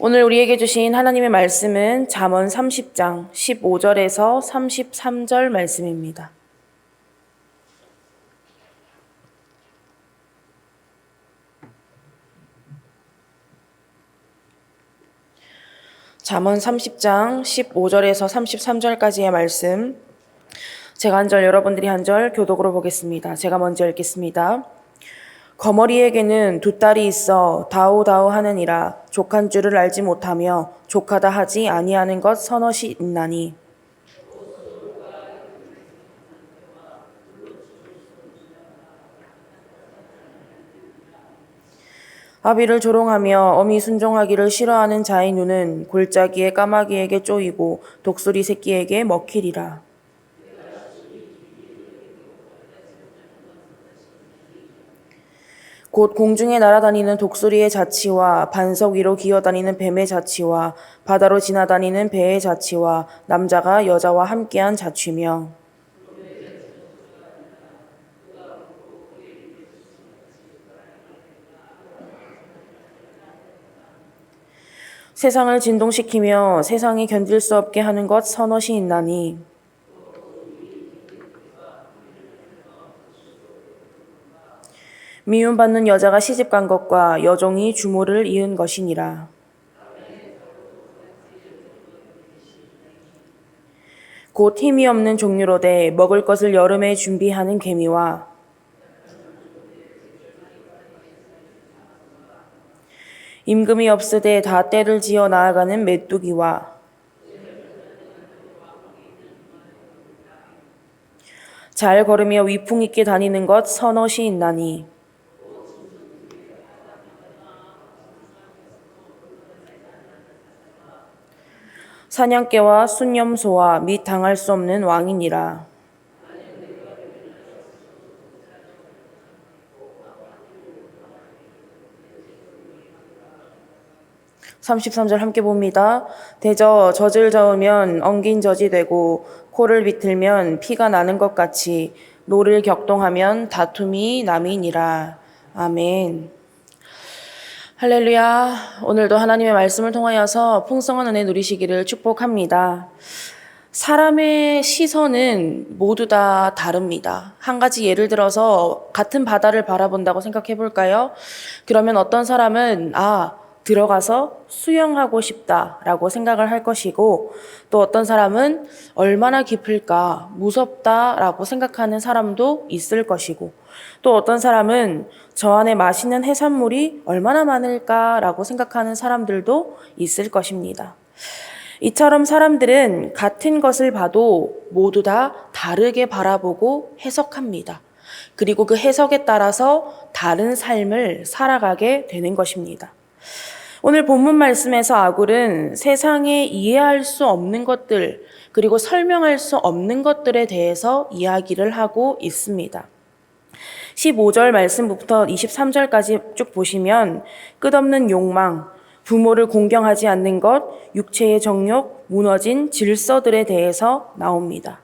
오늘 우리에게 주신 하나님의 말씀은 잠언 30장 15절에서 33절 말씀입니다. 잠언 30장 15절에서 33절까지의 말씀, 제가 한 절, 여러분들이 한 절 교독으로 보겠습니다. 제가 먼저 읽겠습니다. 거머리에게는 두 딸이 있어 다오다오 하느니라. 족한 줄을 알지 못하며 족하다 하지 아니하는 것 서너시 있나니. 아비를 조롱하며 어미 순종하기를 싫어하는 자의 눈은 골짜기에 까마귀에게 쪼이고 독수리 새끼에게 먹히리라. 곧 공중에 날아다니는 독수리의 자치와 반석 위로 기어다니는 뱀의 자치와 바다로 지나다니는 배의 자치와 남자가 여자와 함께한 자취며, 세상을 진동시키며 세상이 견딜 수 없게 하는 것 서너시 있나니. 미움받는 여자가 시집간 것과 여종이 주모를 이은 것이니라. 곧 힘이 없는 종류로되 먹을 것을 여름에 준비하는 개미와 임금이 없으되 다 때를 지어 나아가는 메뚜기와 잘 걸으며 위풍 있게 다니는 것 서너시 있나니. 사냥개와 순념소와 및 당할 수 없는 왕이니라. (33절) 함께 봅니다. 대저 젖을 저으면 엉긴 젖이 되고 코를 비틀면 피가 나는 것 같이 노를 격동하면 다툼이 남이니라. 아멘. 할렐루야. 오늘도 하나님의 말씀을 통하여서 풍성한 은혜 누리시기를 축복합니다. 사람의 시선은 모두 다 다릅니다. 한 가지 예를 들어서 같은 바다를 바라본다고 생각해 볼까요? 그러면 어떤 사람은 들어가서 수영하고 싶다라고 생각을 할 것이고, 또 어떤 사람은 얼마나 깊을까 무섭다라고 생각하는 사람도 있을 것이고, 또 어떤 사람은 저 안에 맛있는 해산물이 얼마나 많을까라고 생각하는 사람들도 있을 것입니다. 이처럼 사람들은 같은 것을 봐도 모두 다 다르게 바라보고 해석합니다. 그리고 그 해석에 따라서 다른 삶을 살아가게 되는 것입니다. 오늘 본문 말씀에서 아굴은 세상에 이해할 수 없는 것들, 그리고 설명할 수 없는 것들에 대해서 이야기를 하고 있습니다. 15절 말씀부터 23절까지 쭉 보시면 끝없는 욕망, 부모를 공경하지 않는 것, 육체의 정욕, 무너진 질서들에 대해서 나옵니다.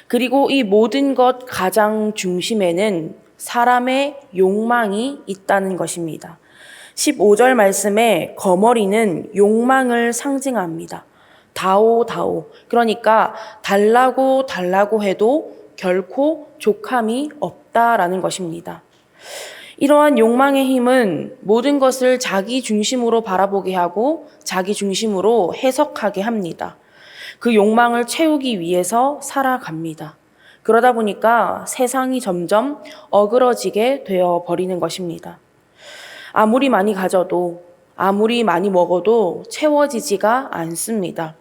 그리고 이 모든 것 가장 중심에는 사람의 욕망이 있다는 것입니다. 15절 말씀에 거머리는 욕망을 상징합니다. 다오. 그러니까 달라고 해도 결코 족함이 없다라는 것입니다. 이러한 욕망의 힘은 모든 것을 자기 중심으로 바라보게 하고 자기 중심으로 해석하게 합니다. 그 욕망을 채우기 위해서 살아갑니다. 그러다 보니까 세상이 점점 어그러지게 되어 버리는 것입니다. 아무리 많이 가져도, 아무리 많이 먹어도 채워지지가 않습니다.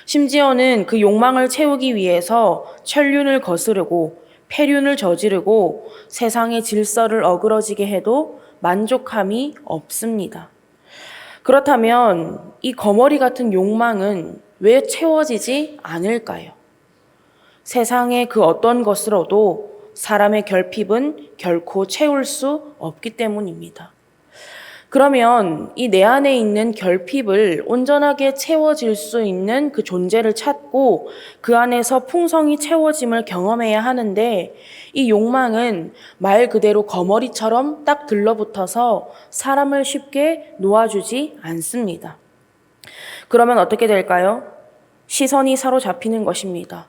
심지어는 그 욕망을 채우기 위해서 천륜을 거스르고 폐륜을 저지르고 세상의 질서를 어그러지게 해도 만족함이 없습니다. 그렇다면 이 거머리 같은 욕망은 왜 채워지지 않을까요? 세상의 그 어떤 것으로도 사람의 결핍은 결코 채울 수 없기 때문입니다. 그러면 이 내 안에 있는 결핍을 온전하게 채워질 수 있는 그 존재를 찾고 그 안에서 풍성이 채워짐을 경험해야 하는데, 이 욕망은 말 그대로 거머리처럼 딱 들러붙어서 사람을 쉽게 놓아주지 않습니다. 그러면 어떻게 될까요? 시선이 사로잡히는 것입니다.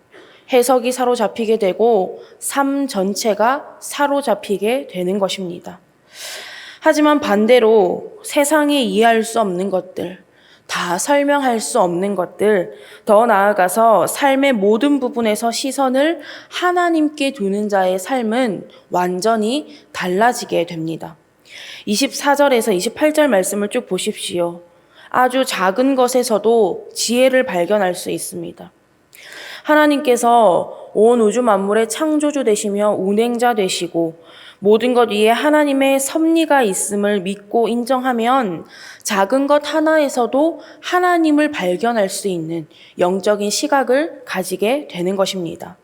해석이 사로잡히게 되고 삶 전체가 사로잡히게 되는 것입니다. 하지만 반대로 세상에 이해할 수 없는 것들, 다 설명할 수 없는 것들, 더 나아가서 삶의 모든 부분에서 시선을 하나님께 두는 자의 삶은 완전히 달라지게 됩니다. 24절에서 28절 말씀을 쭉 보십시오. 아주 작은 것에서도 지혜를 발견할 수 있습니다. 하나님께서 온 우주 만물의 창조주 되시며 운행자 되시고 모든 것 위에 하나님의 섭리가 있음을 믿고 인정하면 작은 것 하나에서도 하나님을 발견할 수 있는 영적인 시각을 가지게 되는 것입니다.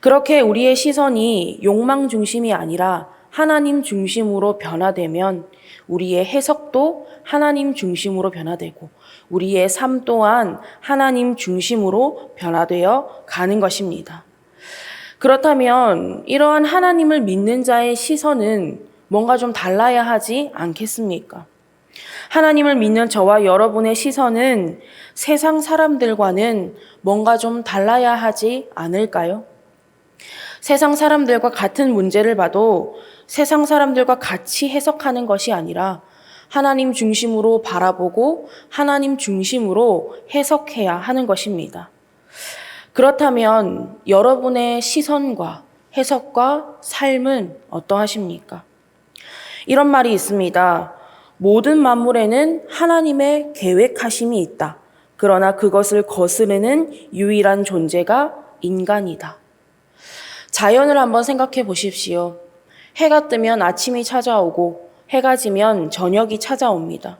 그렇게 우리의 시선이 욕망 중심이 아니라 하나님 중심으로 변화되면 우리의 해석도 하나님 중심으로 변화되고 우리의 삶 또한 하나님 중심으로 변화되어 가는 것입니다. 그렇다면 이러한 하나님을 믿는 자의 시선은 뭔가 좀 달라야 하지 않겠습니까? 하나님을 믿는 저와 여러분의 시선은 세상 사람들과는 뭔가 좀 달라야 하지 않을까요? 세상 사람들과 같은 문제를 봐도 세상 사람들과 같이 해석하는 것이 아니라 하나님 중심으로 바라보고 하나님 중심으로 해석해야 하는 것입니다. 그렇다면 여러분의 시선과 해석과 삶은 어떠하십니까? 이런 말이 있습니다. 모든 만물에는 하나님의 계획하심이 있다. 그러나 그것을 거스르는 유일한 존재가 인간이다. 자연을 한번 생각해 보십시오. 해가 뜨면 아침이 찾아오고 해가 지면 저녁이 찾아옵니다.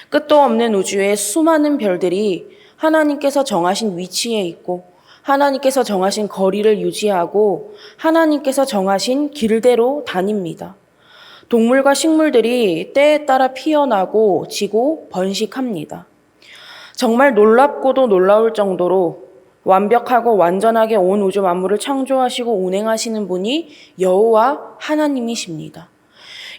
끝도 없는 우주의 수많은 별들이 하나님께서 정하신 위치에 있고 하나님께서 정하신 거리를 유지하고 하나님께서 정하신 길대로 다닙니다. 동물과 식물들이 때에 따라 피어나고 지고 번식합니다. 정말 놀랍고도 놀라울 정도로 완벽하고 완전하게 온 우주 만물을 창조하시고 운행하시는 분이 여호와 하나님이십니다.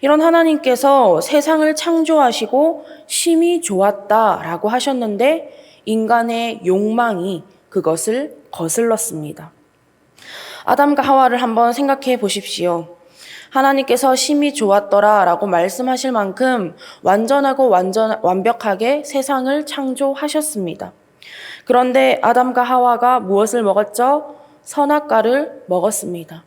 이런 하나님께서 세상을 창조하시고 심히 좋았다라고 하셨는데 인간의 욕망이 그것을 거슬렀습니다. 아담과 하와를 한번 생각해 보십시오. 하나님께서 심히 좋았더라라고 말씀하실 만큼 완전하고 완벽하게 세상을 창조하셨습니다. 그런데 아담과 하와가 무엇을 먹었죠? 선악과를 먹었습니다.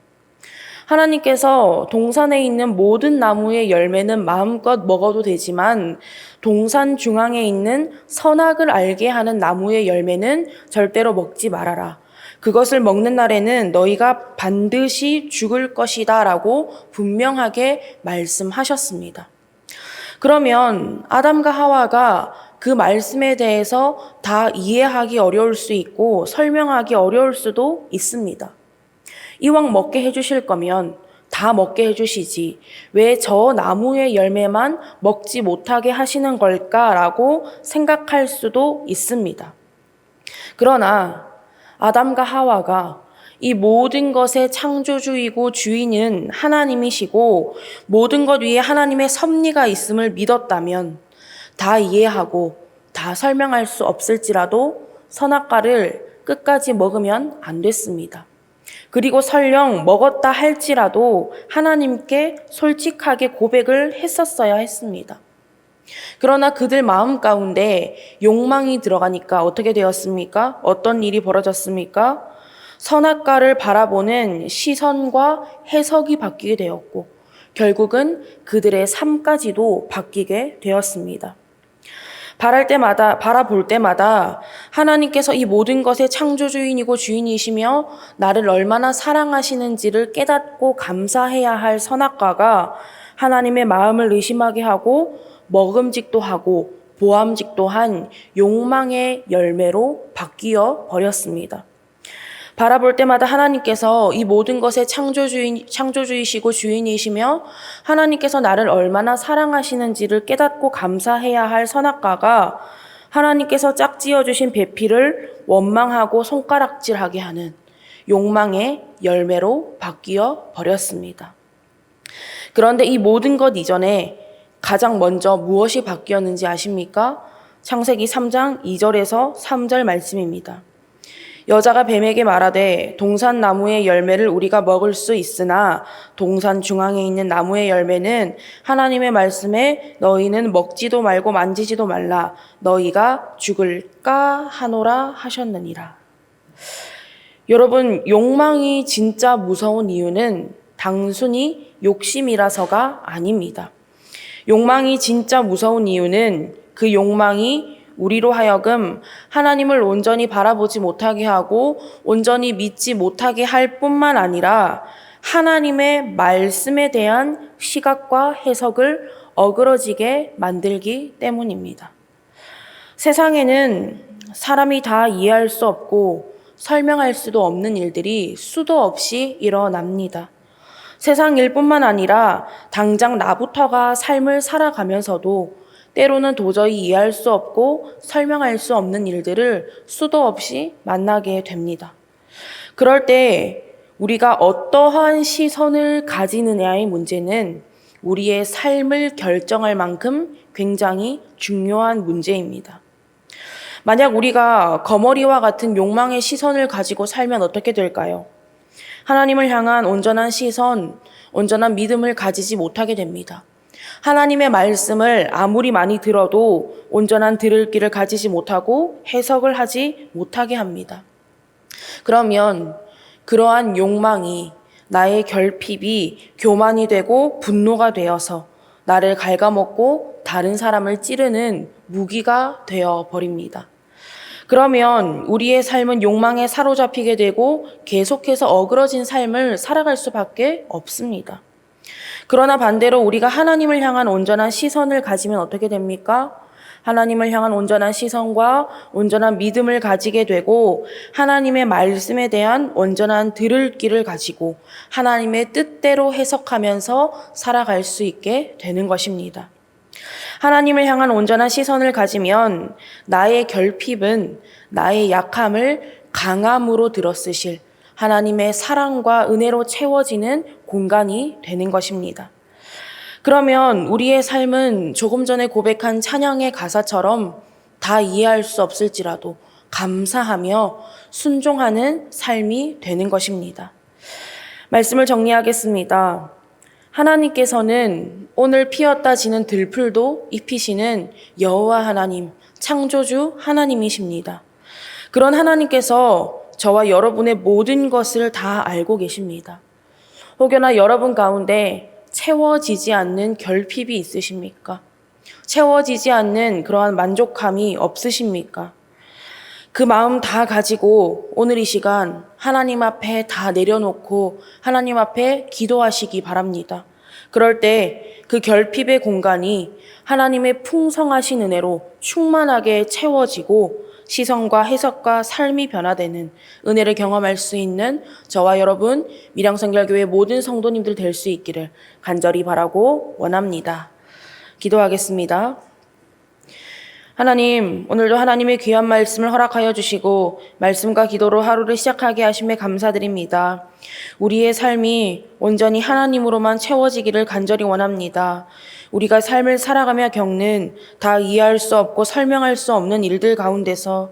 하나님께서 동산에 있는 모든 나무의 열매는 마음껏 먹어도 되지만 동산 중앙에 있는 선악을 알게 하는 나무의 열매는 절대로 먹지 말아라. 그것을 먹는 날에는 너희가 반드시 죽을 것이다 라고 분명하게 말씀하셨습니다. 그러면 아담과 하와가 그 말씀에 대해서 다 이해하기 어려울 수 있고 설명하기 어려울 수도 있습니다. 이왕 먹게 해주실 거면 다 먹게 해주시지 왜 저 나무의 열매만 먹지 못하게 하시는 걸까라고 생각할 수도 있습니다. 그러나 아담과 하와가 이 모든 것의 창조주이고 주인은 하나님이시고 모든 것 위에 하나님의 섭리가 있음을 믿었다면 다 이해하고 다 설명할 수 없을지라도 선악과를 끝까지 먹으면 안 됐습니다. 그리고 설령 먹었다 할지라도 하나님께 솔직하게 고백을 했었어야 했습니다. 그러나 그들 마음 가운데 욕망이 들어가니까 어떻게 되었습니까? 어떤 일이 벌어졌습니까? 선악과를 바라보는 시선과 해석이 바뀌게 되었고 결국은 그들의 삶까지도 바뀌게 되었습니다. 바라볼 때마다 하나님께서 이 모든 것의 창조주인이고 주인이시며 나를 얼마나 사랑하시는지를 깨닫고 감사해야 할 선악과가 하나님의 마음을 의심하게 하고 먹음직도 하고 보암직도 한 욕망의 열매로 바뀌어 버렸습니다. 바라볼 때마다 하나님께서 이 모든 것의 창조주이시고 주인이시며 하나님께서 나를 얼마나 사랑하시는지를 깨닫고 감사해야 할 선악과가 하나님께서 짝지어 주신 배필을 원망하고 손가락질하게 하는 욕망의 열매로 바뀌어 버렸습니다. 그런데 이 모든 것 이전에 가장 먼저 무엇이 바뀌었는지 아십니까? 창세기 3장 2절에서 3절 말씀입니다. 여자가 뱀에게 말하되 동산 나무의 열매를 우리가 먹을 수 있으나 동산 중앙에 있는 나무의 열매는 하나님의 말씀에 너희는 먹지도 말고 만지지도 말라 너희가 죽을까 하노라 하셨느니라. 여러분, 욕망이 진짜 무서운 이유는 단순히 욕심이라서가 아닙니다. 욕망이 진짜 무서운 이유는 그 욕망이 우리로 하여금 하나님을 온전히 바라보지 못하게 하고 온전히 믿지 못하게 할 뿐만 아니라 하나님의 말씀에 대한 시각과 해석을 어그러지게 만들기 때문입니다. 세상에는 사람이 다 이해할 수 없고 설명할 수도 없는 일들이 수도 없이 일어납니다. 세상 일뿐만 아니라 당장 나부터가 삶을 살아가면서도 때로는 도저히 이해할 수 없고 설명할 수 없는 일들을 수도 없이 만나게 됩니다. 그럴 때 우리가 어떠한 시선을 가지느냐의 문제는 우리의 삶을 결정할 만큼 굉장히 중요한 문제입니다. 만약 우리가 거머리와 같은 욕망의 시선을 가지고 살면 어떻게 될까요? 하나님을 향한 온전한 시선, 온전한 믿음을 가지지 못하게 됩니다. 하나님의 말씀을 아무리 많이 들어도 온전한 들을 길을 가지지 못하고 해석을 하지 못하게 합니다. 그러면 그러한 욕망이 나의 결핍이 교만이 되고 분노가 되어서 나를 갉아먹고 다른 사람을 찌르는 무기가 되어 버립니다. 그러면 우리의 삶은 욕망에 사로잡히게 되고 계속해서 어그러진 삶을 살아갈 수밖에 없습니다. 그러나 반대로 우리가 하나님을 향한 온전한 시선을 가지면 어떻게 됩니까? 하나님을 향한 온전한 시선과 온전한 믿음을 가지게 되고 하나님의 말씀에 대한 온전한 들을 길을 가지고 하나님의 뜻대로 해석하면서 살아갈 수 있게 되는 것입니다. 하나님을 향한 온전한 시선을 가지면 나의 결핍은 나의 약함을 강함으로 들어쓰실 하나님의 사랑과 은혜로 채워지는 공간이 되는 것입니다. 그러면 우리의 삶은 조금 전에 고백한 찬양의 가사처럼 다 이해할 수 없을지라도 감사하며 순종하는 삶이 되는 것입니다. 말씀을 정리하겠습니다. 하나님께서는 오늘 피었다 지는 들풀도 입히시는 여호와 하나님, 창조주 하나님이십니다. 그런 하나님께서 저와 여러분의 모든 것을 다 알고 계십니다. 혹여나 여러분 가운데 채워지지 않는 결핍이 있으십니까? 채워지지 않는 그러한 만족감이 없으십니까? 그 마음 다 가지고 오늘 이 시간 하나님 앞에 다 내려놓고 하나님 앞에 기도하시기 바랍니다. 그럴 때 그 결핍의 공간이 하나님의 풍성하신 은혜로 충만하게 채워지고 시선과 해석과 삶이 변화되는 은혜를 경험할 수 있는 저와 여러분 밀양선결교회 모든 성도님들 될 수 있기를 간절히 바라고 원합니다. 기도하겠습니다. 하나님, 오늘도 하나님의 귀한 말씀을 허락하여 주시고 말씀과 기도로 하루를 시작하게 하심에 감사드립니다. 우리의 삶이 온전히 하나님으로만 채워지기를 간절히 원합니다. 우리가 삶을 살아가며 겪는 다 이해할 수 없고 설명할 수 없는 일들 가운데서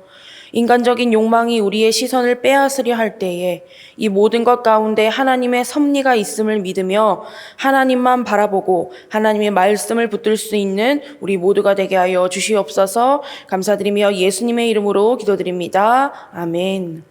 인간적인 욕망이 우리의 시선을 빼앗으려 할 때에 이 모든 것 가운데 하나님의 섭리가 있음을 믿으며 하나님만 바라보고 하나님의 말씀을 붙들 수 있는 우리 모두가 되게 하여 주시옵소서. 감사드리며 예수님의 이름으로 기도드립니다. 아멘.